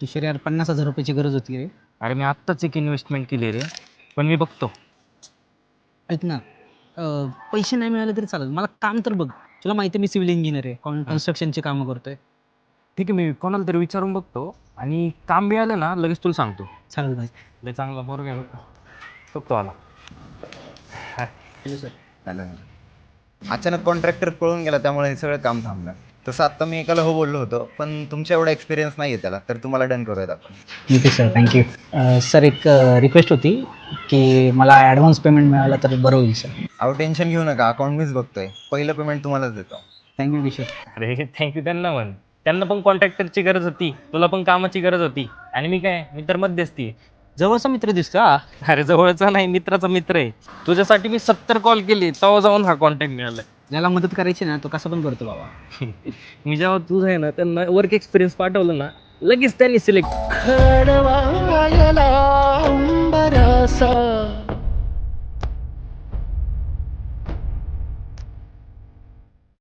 किशोर यार 50,000 रुपयाची गरज होती रे. अरे मी आत्ताच एक इन्व्हेस्टमेंट केली रे, पण मी बघतो. ऐक ना, पैसे नाही मिळाले तरी चालेल, मला काम तर बघ. तुला माहिती आहे मी सिव्हिल इंजिनियर आहे, कन्स्ट्रक्शनची कामं करतोय. ठीक आहे, मी कोणाला तरी विचारून बघतो आणि काम मिळालं ना लगेच तुला सांगतो. चालेल भाई. लय चांगला बरोबर आहे बघतो आला. अचानक कॉन्ट्रॅक्टर पळून गेला, त्यामुळे हे सगळं काम थांबलं. तसं आत्ता मी एकाला हो बोललो होतो, पण तुमच्या एवढा एक्सपिरियन्स नाही आहे त्याला, तर तुम्हाला डन करूयात आपण. ठीक आहे सर, थँक्यू. सर एक रिक्वेस्ट होती की मला ॲडव्हान्स पेमेंट मिळालं तर बरं होईल सर. अहो टेन्शन घेऊ नका, अकाउंट मीच बघतोय. पहिलं पेमेंट तुम्हालाच देतो. थँक्यू किशोर. अरे थँक्यू त्यांना म्हण. त्यांना पण कॉन्ट्रॅक्टरची गरज होती, तुला पण कामाची गरज होती आणि मी तर मध्यस्थी आहे. जवळचा मित्र दिसतो हा. अरे जवळचा नाही, मित्राचा मित्र आहे. तुझ्यासाठी मी 70 कॉल केले, तेव्हा जाऊन हा कॉन्टॅक्ट मिळाला. ज्याला मदत करायची ना तो कसं पण करतो बाबा. मी जेव्हा तुझं आहे ना त्यांना वर्क एक्सपिरियन्स पाठवलं ना, लगेच त्यांनी सिलेक्ट